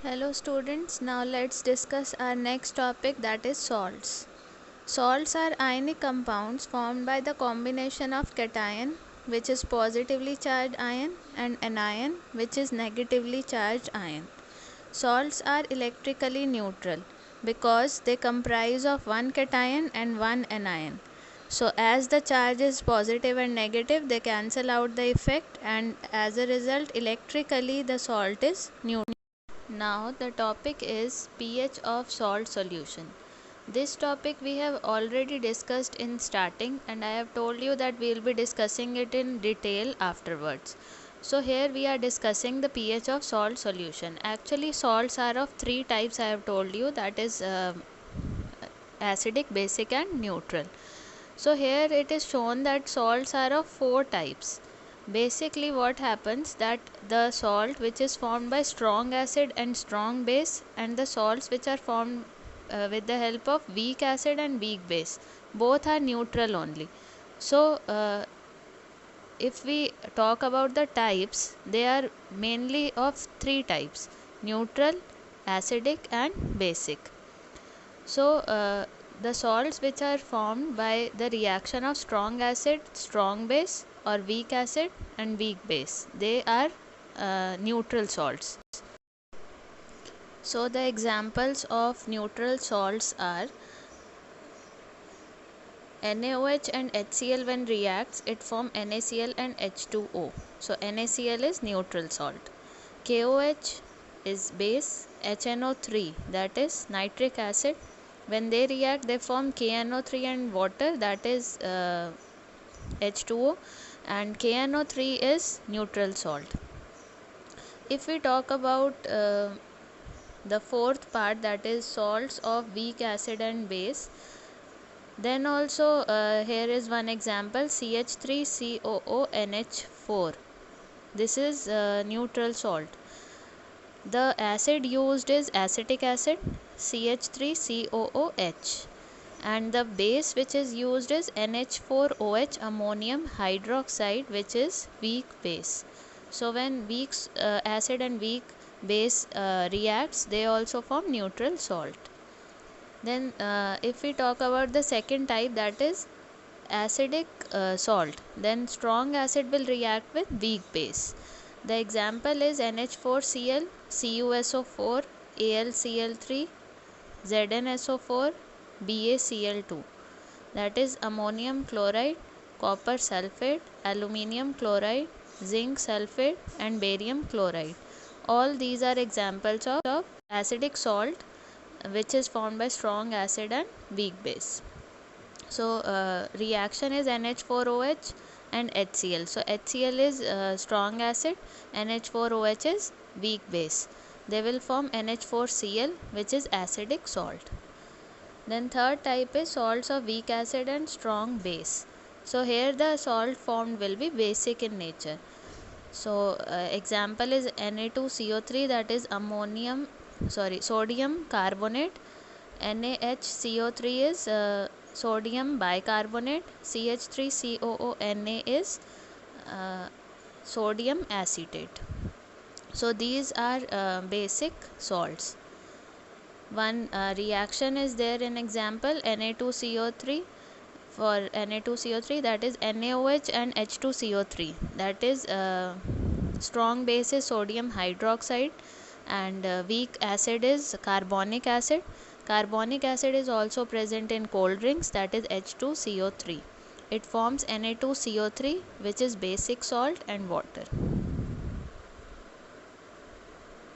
Hello students, now let's discuss our next topic, that is salts. Salts are ionic compounds formed by the combination of cation, which is positively charged ion, and anion, which is negatively charged ion. Salts are electrically neutral because they comprise of one cation and one anion. So as the charge is positive and negative, they cancel out the effect, and as a result electrically the salt is neutral. Now the topic is pH of salt solution. This topic we have already discussed in starting, and I have told you that we will be discussing it in detail afterwards. So here we are discussing the pH of salt solution. Actually salts are of three types, I have told you, that is acidic, basic and neutral. So here it is shown that salts are of four types. Basically what happens, that the salt which is formed by strong acid and strong base, and the salts which are formed with the help of weak acid and weak base, both are neutral only. So if we talk about the types, they are mainly of three types: neutral, acidic and basic. So the salts which are formed by the reaction of strong acid, strong base, or weak acid and weak base, they are neutral salts. So the examples of neutral salts are NaOH and HCl. When reacts, it form NaCl and H2O. So NaCl is neutral salt. KOH is base, HNO3, that is nitric acid. When they react, they form KNO3 and water, that is H2O, and KNO3 is neutral salt. If we talk about the fourth part, that is salts of weak acid and base, then also here is one example, CH3COONH4. This is neutral salt. The acid used is acetic acid, CH3COOH, and the base which is used is NH4OH, ammonium hydroxide, which is weak base. So when weak acid and weak base reacts, they also form neutral salt. Then if we talk about the second type, that is acidic salt, then strong acid will react with weak base. The example is NH4Cl, CuSO4, AlCl3, ZnSO4, BaCl2, that is ammonium chloride, copper sulfate, aluminium chloride, zinc sulfate and barium chloride. All these are examples of acidic salt which is formed by strong acid and weak base. So reaction is NH4OH and HCl. So HCl is strong acid, NH4OH is weak base. They will form NH4Cl, which is acidic salt. Then third type is salts of weak acid and strong base. So here the salt formed will be basic in nature. So example is Na2CO3, that is sodium carbonate. NaHCO3 is sodium bicarbonate. CH3COONA is sodium acetate. So these are basic salts. One reaction is there in example, Na2CO3. For Na2CO3, that is NaOH and H2CO3, that is strong base is sodium hydroxide and weak acid is carbonic acid. Carbonic acid is also present in cold drinks, that is H2CO3. It forms Na2CO3, which is basic salt, and water.